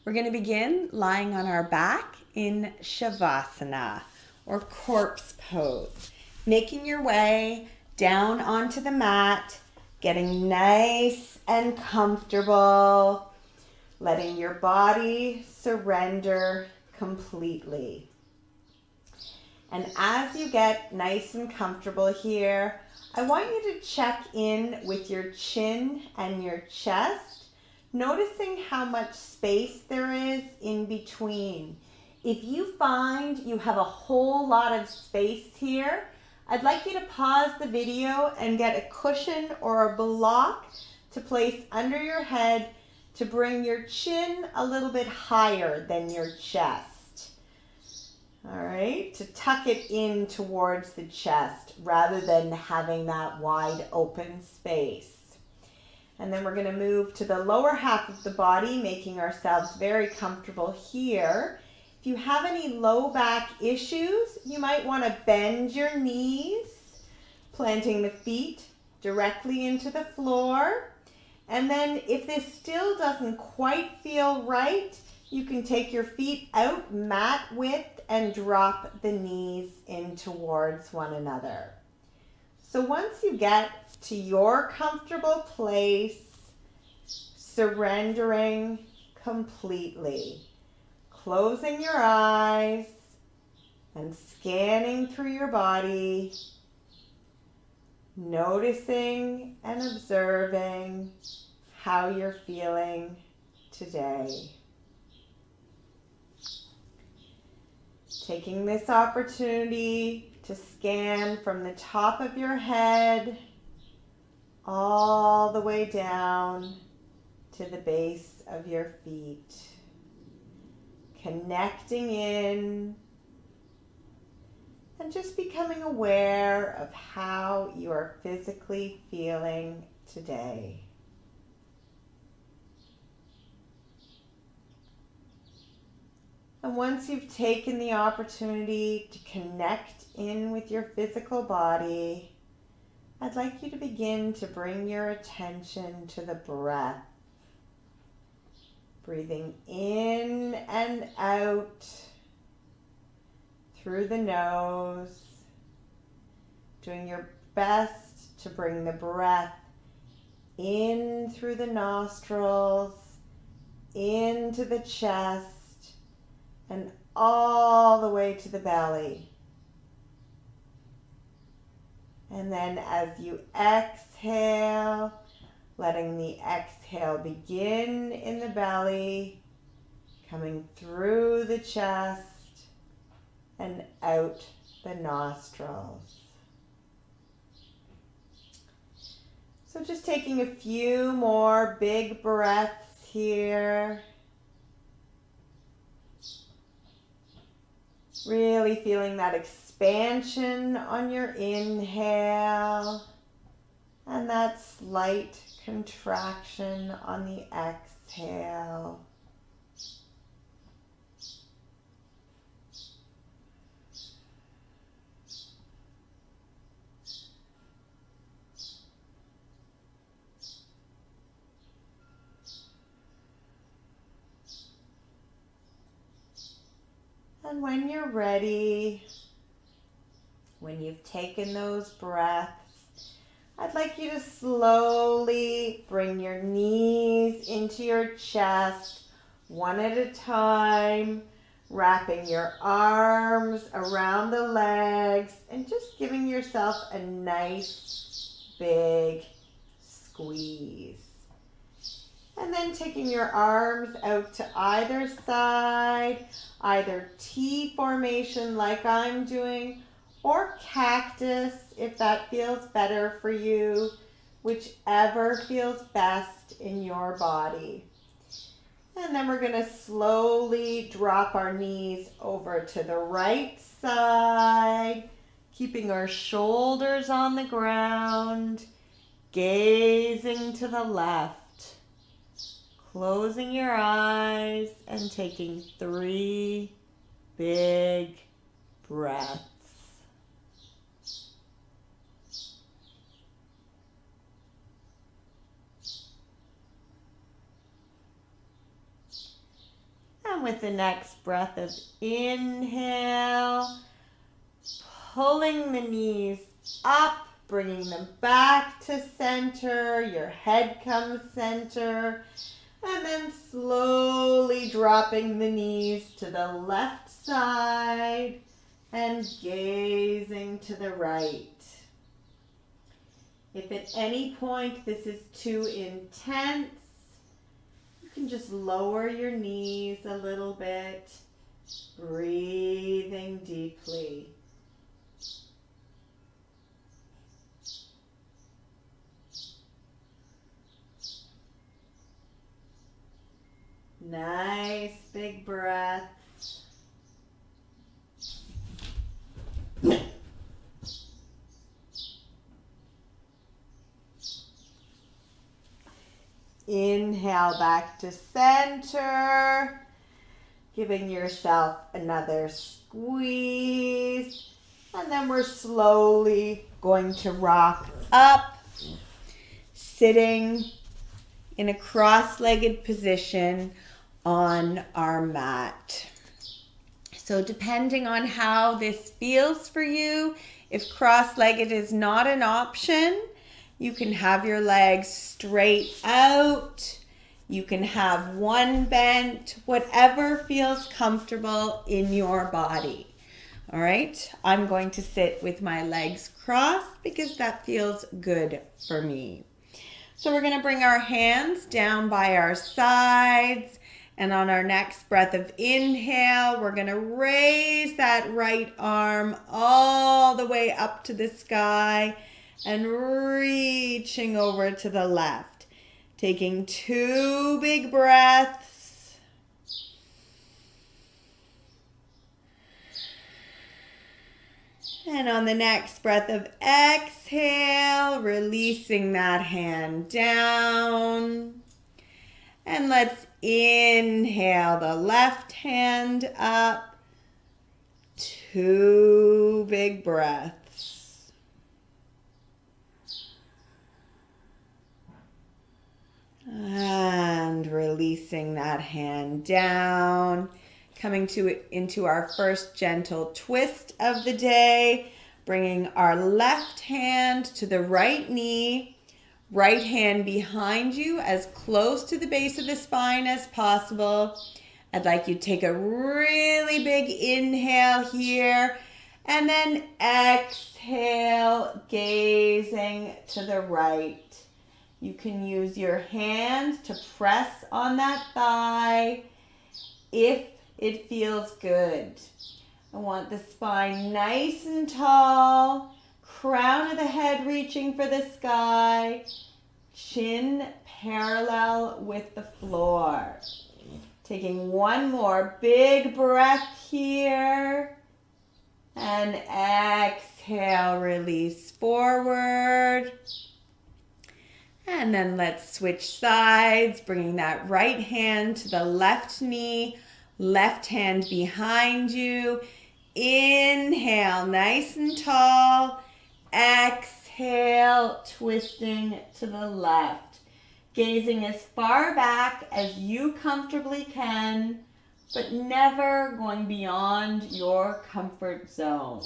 We're going to begin lying on our back in Shavasana or corpse pose. Making your way down onto the mat, getting nice and comfortable, letting your body surrender completely. And as you get nice and comfortable here, I want you to check in with your chin and your chest, noticing how much space there is in between. If you find you have a whole lot of space here, I'd like you to pause the video and get a cushion or a block to place under your head to bring your chin a little bit higher than your chest. All right, to tuck it in towards the chest rather than having that wide open space. And then we're going to move to the lower half of the body, making ourselves very comfortable here. If you have any low back issues, you might want to bend your knees, planting the feet directly into the floor. And then if this still doesn't quite feel right, you can take your feet out mat width and drop the knees in towards one another. So once you get to your comfortable place, surrendering completely, closing your eyes and scanning through your body, noticing and observing how you're feeling today. Taking this opportunity to scan from the top of your head all the way down to the base of your feet. Connecting in and just becoming aware of how you are physically feeling today. And once you've taken the opportunity to connect in with your physical body, I'd like you to begin to bring your attention to the breath. Breathing in and out through the nose. Doing your best to bring the breath in through the nostrils, into the chest, and all the way to the belly. And then as you exhale, letting the exhale begin in the belly, coming through the chest and out the nostrils. So just taking a few more big breaths here. Really feeling that expansion on your inhale and that slight contraction on the exhale. And when you're ready, when you've taken those breaths, I'd like you to slowly bring your knees into your chest, one at a time, wrapping your arms around the legs and just giving yourself a nice big squeeze. And then taking your arms out to either side, either T formation like I'm doing, or cactus if that feels better for you, whichever feels best in your body. And then we're going to slowly drop our knees over to the right side, keeping our shoulders on the ground, gazing to the left. Closing your eyes and taking 3 big breaths. And with the next breath of inhale, pulling the knees up, bringing them back to center. Your head comes center. And then slowly dropping the knees to the left side and gazing to the right. If at any point this is too intense, you can just lower your knees a little bit, breathing deeply. Nice big breath. Inhale back to center, giving yourself another squeeze, and then we're slowly going to rock up, sitting in a cross-legged position on our mat. So depending on how this feels for you, if cross-legged is not an option, you can have your legs straight out. You can have one bent, whatever feels comfortable in your body. All right, I'm going to sit with my legs crossed because that feels good for me. So we're going to bring our hands down by our sides, and on our next breath of inhale, we're going to raise that right arm all the way up to the sky and reaching over to the left. Taking 2 big breaths. And on the next breath of exhale, releasing that hand down. And let's inhale the left hand up. 2 big breaths. And releasing that hand down. Coming into our first gentle twist of the day. Bringing our left hand to the right knee. Right hand behind you as close to the base of the spine as possible. I'd like you to take a really big inhale here. And then exhale, gazing to the right. You can use your hands to press on that thigh if it feels good. I want the spine nice and tall, crown of the head reaching for the sky, chin parallel with the floor. Taking one more big breath here, and exhale, release forward. And then let's switch sides, bringing that right hand to the left knee, left hand behind you. Inhale, nice and tall. Exhale, twisting to the left. Gazing as far back as you comfortably can, but never going beyond your comfort zone.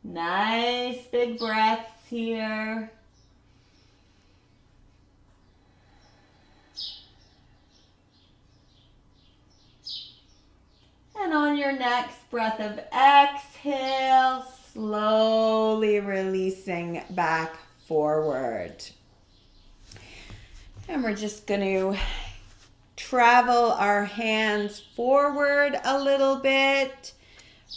Nice big breaths here. And on your next breath of exhale, slowly releasing back forward. And we're just going to travel our hands forward a little bit,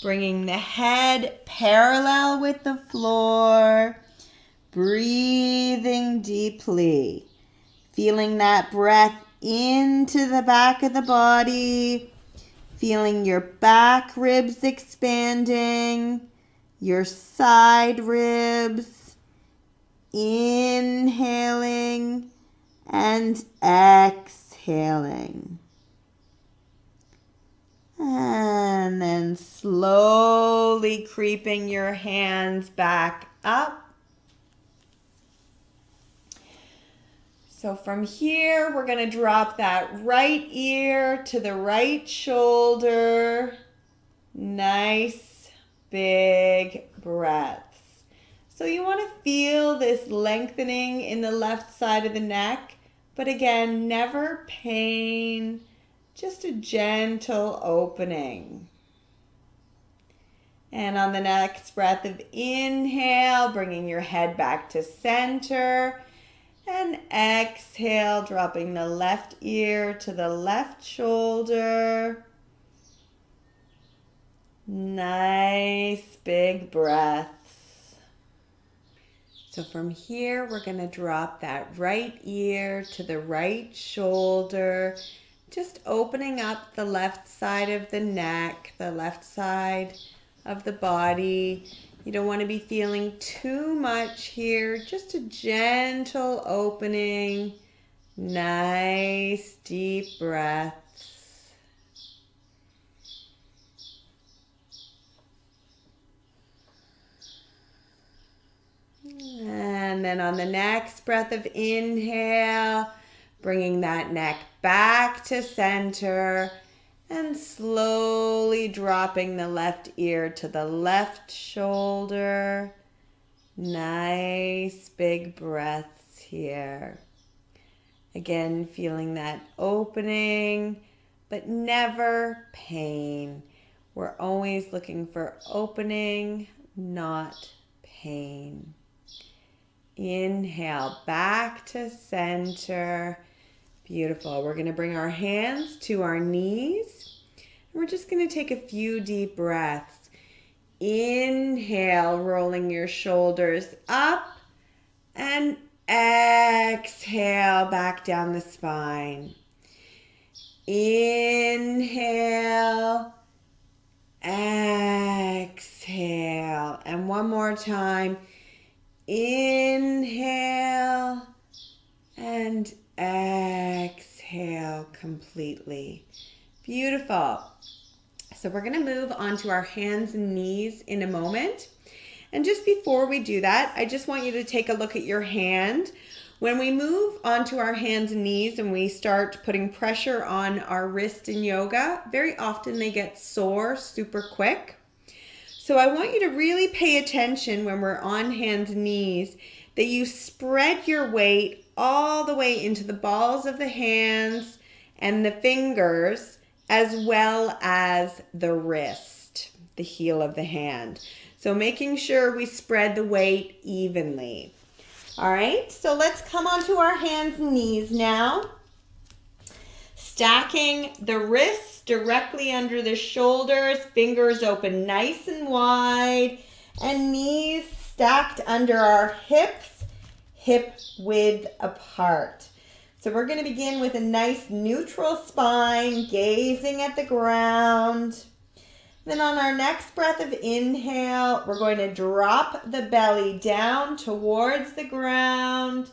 bringing the head parallel with the floor, breathing deeply, feeling that breath into the back of the body. Feeling your back ribs expanding, your side ribs, inhaling and exhaling. And then slowly creeping your hands back up. So from here, we're going to drop that right ear to the right shoulder. Nice big breaths. So you want to feel this lengthening in the left side of the neck, but again, never pain, just a gentle opening. And on the next breath of inhale, bringing your head back to center. And exhale, dropping the left ear to the left shoulder. Nice big breaths. So from here, we're going to drop that right ear to the right shoulder, just opening up the left side of the neck, the left side of the body. You don't want to be feeling too much here, just a gentle opening. Nice deep breaths. And then on the next breath of inhale, bringing that neck back to center and slowly dropping the left ear to the left shoulder. Nice big breaths here. Again, feeling that opening, but never pain. We're always looking for opening, not pain. Inhale, back to center. Beautiful. We're going to bring our hands to our knees. And we're just going to take a few deep breaths. Inhale, rolling your shoulders up. And exhale, back down the spine. Inhale. Exhale. And one more time. Inhale. And exhale completely. Beautiful. So we're going to move on to our hands and knees in a moment. And just before we do that, I just want you to take a look at your hand. When we move onto our hands and knees and we start putting pressure on our wrist in yoga, very often they get sore super quick. So I want you to really pay attention when we're on hands and knees that you spread your weight all the way into the balls of the hands and the fingers, as well as the wrist, the heel of the hand. So making sure we spread the weight evenly. All right, so let's come onto our hands and knees now. Stacking the wrists directly under the shoulders, fingers open nice and wide, and knees stacked under our hips, hip width apart. So we're going to begin with a nice neutral spine, gazing at the ground. Then on our next breath of inhale, we're going to drop the belly down towards the ground,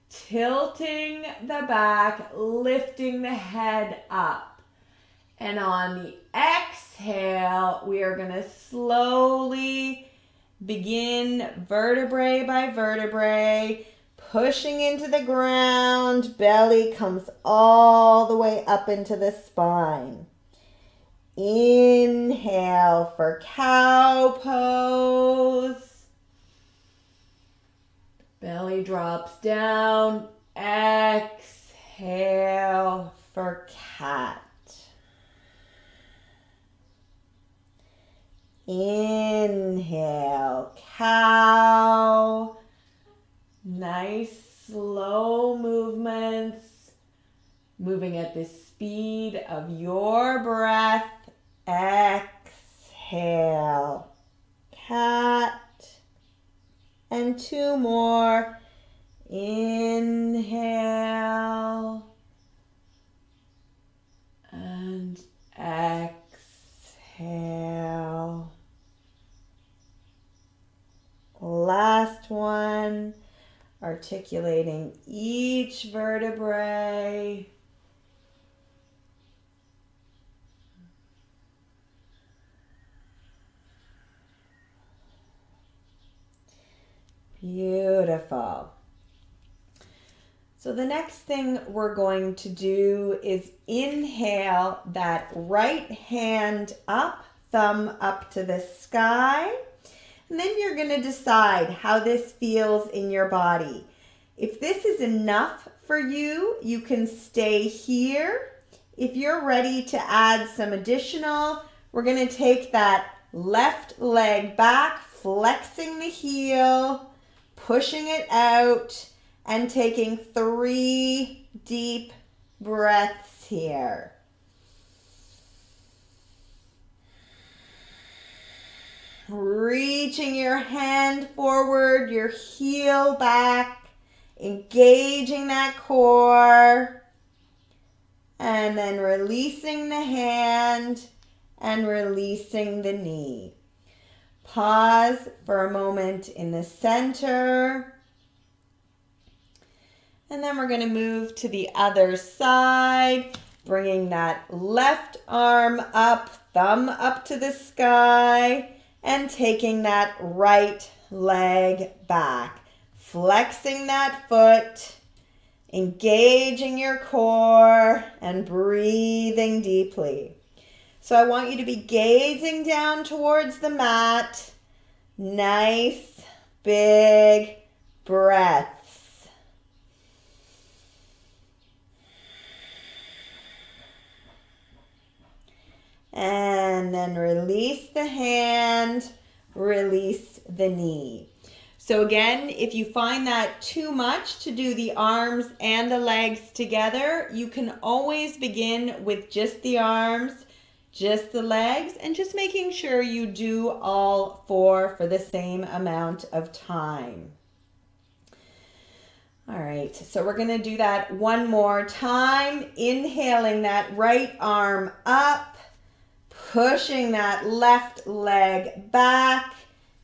tilting the back, lifting the head up. And on the exhale, we are going to slowly begin vertebrae by vertebrae, pushing into the ground. Belly comes all the way up into the spine. Inhale for cow pose. Belly drops down. Exhale for cat. Inhale, cow. Nice slow movements, moving at the speed of your breath. Exhale, cat. And two more. Inhale and exhale. Last one, articulating each vertebrae. Beautiful. So the next thing we're going to do is inhale that right hand up, thumb up to the sky. And then you're going to decide how this feels in your body. If this is enough for you, you can stay here. If you're ready to add some additional, we're going to take that left leg back, flexing the heel, pushing it out, and taking 3 deep breaths here. Reaching your hand forward, your heel back, engaging that core, and then releasing the hand and releasing the knee. Pause for a moment in the center. And then we're going to move to the other side, bringing that left arm up, thumb up to the sky, and taking that right leg back. Flexing that foot, engaging your core, and breathing deeply. So I want you to be gazing down towards the mat. Nice, big breaths. And then release the hand, release the knee. So again, if you find that too much to do the arms and the legs together, you can always begin with just the arms, just the legs, and just making sure you do all 4 for the same amount of time. All right, so we're going to do that one more time. Inhaling that right arm up, pushing that left leg back,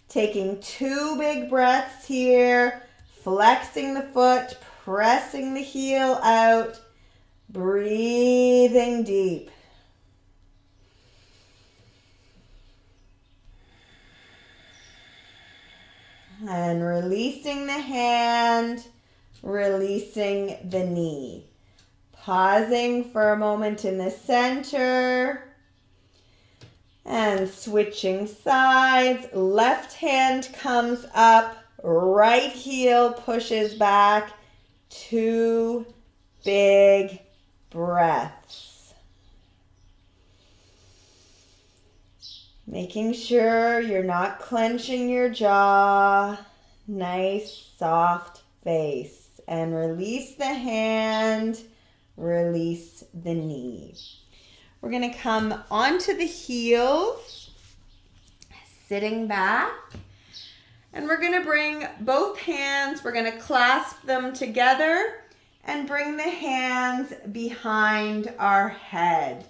taking 2 big breaths here, flexing the foot, pressing the heel out, breathing deep. And releasing the hand, releasing the knee. Pausing for a moment in the center. And switching sides, left hand comes up, right heel pushes back, 2 big breaths. Making sure you're not clenching your jaw, nice soft face. And release the hand, release the knee. We're going to come onto the heels, sitting back, and we're going to bring both hands, we're going to clasp them together and bring the hands behind our head,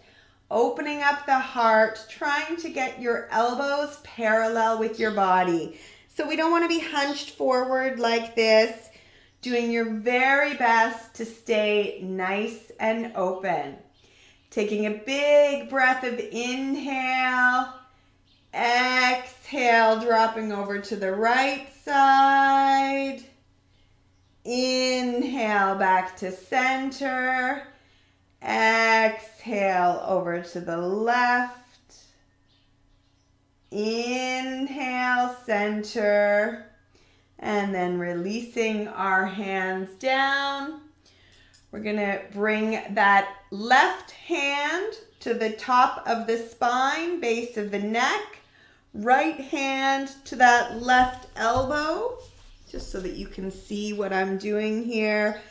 opening up the heart, trying to get your elbows parallel with your body. So we don't want to be hunched forward like this, doing your very best to stay nice and open. Taking a big breath of inhale, exhale, dropping over to the right side. Inhale back to center. Exhale over to the left. Inhale, center. And then releasing our hands down. We're going to bring that left hand to the top of the spine, base of the neck. Right hand to that left elbow, just so that you can see what I'm doing here.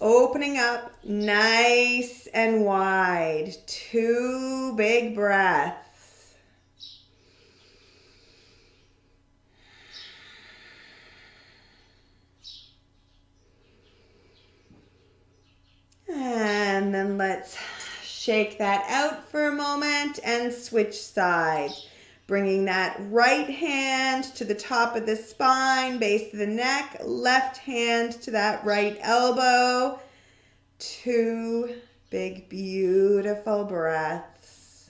Opening up nice and wide. 2 big breaths. And then let's shake that out for a moment and switch sides. Bringing that right hand to the top of the spine, base of the neck, left hand to that right elbow. 2 big, beautiful breaths.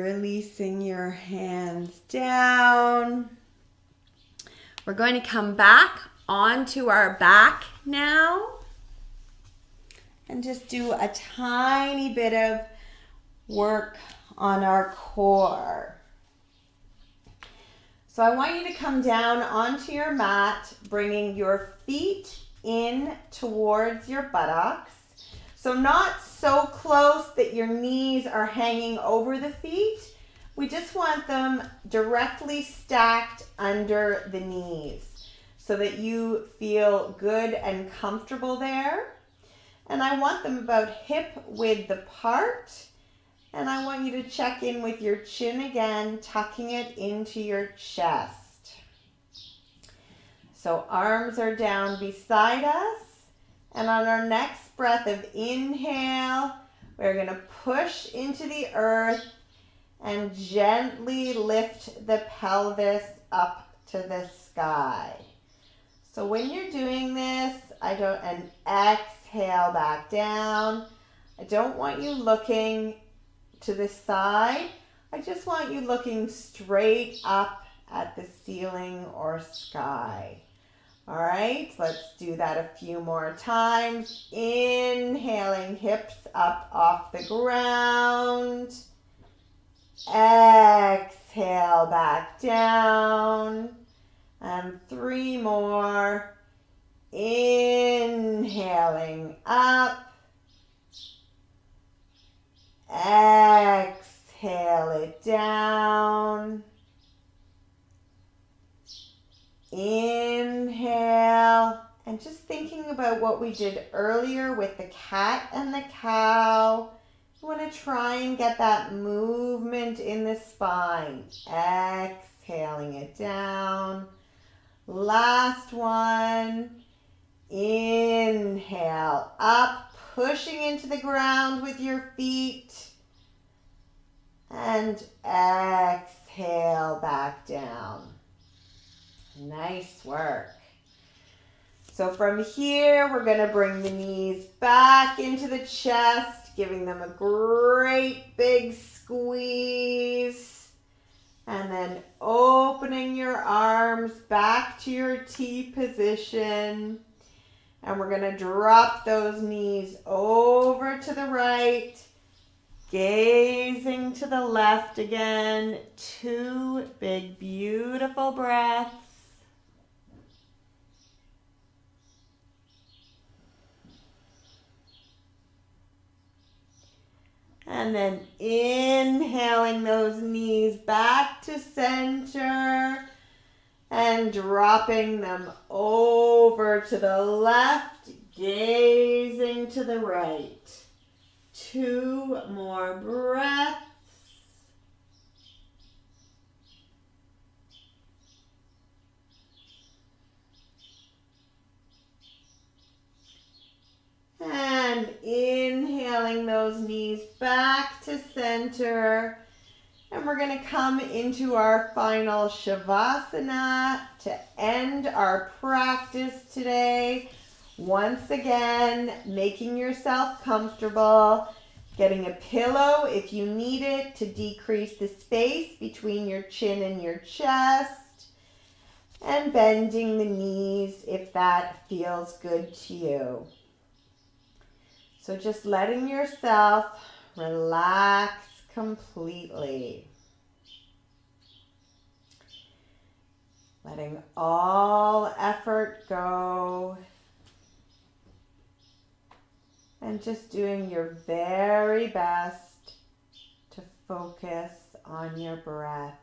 releasing your hands down. We're going to come back onto our back now and just do a tiny bit of work on our core. So I want you to come down onto your mat, bringing your feet in towards your buttocks. So not so close that your knees are hanging over the feet. We just want them directly stacked under the knees so that you feel good and comfortable there. And I want them about hip width apart. And I want you to check in with your chin again, tucking it into your chest. So arms are down beside us. And on our next breath of inhale, we're going to push into the earth and gently lift the pelvis up to the sky. So when you're doing this, and exhale back down. I don't want you looking to the side. I just want you looking straight up at the ceiling or sky. All right, let's do that a few more times. Inhaling, hips up off the ground. Exhale back down. And 3 more. Inhaling up. Exhale it down. Inhale. And just thinking about what we did earlier with the cat and the cow. You want to try and get that movement in the spine. Exhaling it down. Last one. Inhale up, pushing into the ground with your feet. And exhale back down. Nice work. So from here, we're going to bring the knees back into the chest, giving them a great big squeeze. And then opening your arms back to your T position. And we're going to drop those knees over to the right, gazing to the left again. 2 big, beautiful breaths. And then inhaling those knees back to center and dropping them over to the left, gazing to the right. 2 more breaths. And inhaling those knees back to center. And we're going to come into our final Shavasana to end our practice today. Once again, making yourself comfortable, getting a pillow if you need it to decrease the space between your chin and your chest, and bending the knees if that feels good to you. So just letting yourself relax completely. Letting all effort go. And just doing your very best to focus on your breath.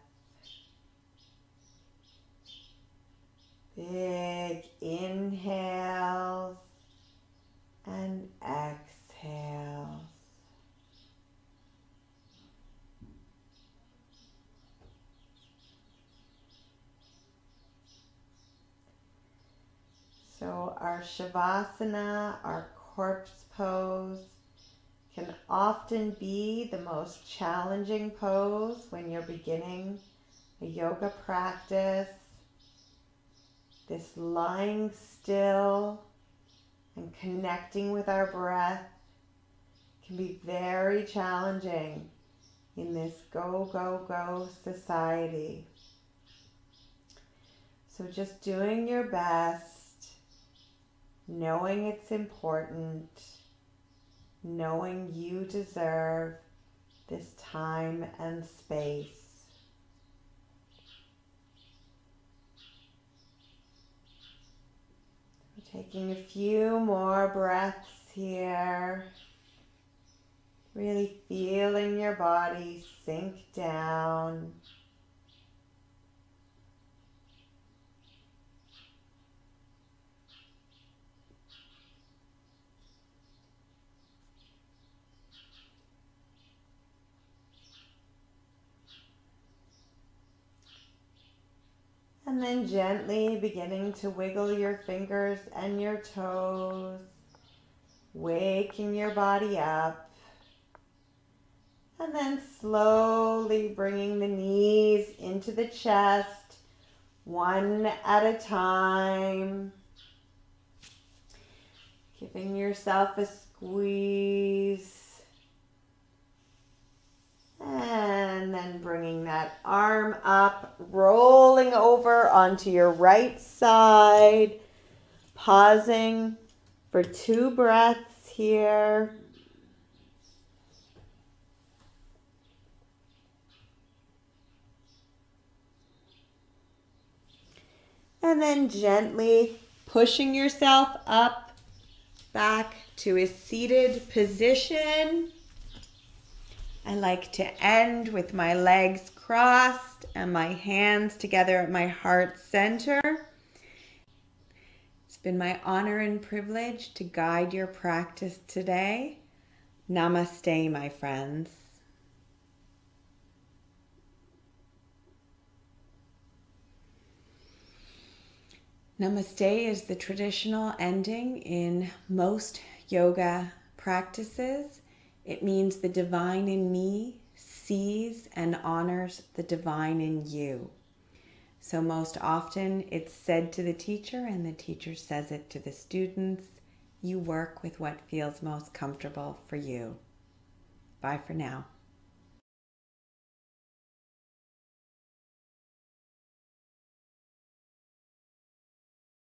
Big inhales and exhales. So our Shavasana, our corpse pose, can often be the most challenging pose when you're beginning a yoga practice. This lying still and connecting with our breath can be very challenging. in this go, go, go society. So just doing your best, knowing it's important, knowing you deserve this time and space. Taking a few more breaths here. Really feeling your body sink down. And then gently beginning to wiggle your fingers and your toes, waking your body up. And then slowly bringing the knees into the chest, one at a time. Giving yourself a squeeze. And then bringing that arm up, rolling over onto your right side. Pausing for 2 breaths here. And then gently pushing yourself up back to a seated position. I like to end with my legs crossed and my hands together at my heart center. It's been my honor and privilege to guide your practice today. Namaste, my friends. Namaste is the traditional ending in most yoga practices. It means the divine in me sees and honors the divine in you. So most often it's said to the teacher and the teacher says it to the students. You work with what feels most comfortable for you. Bye for now.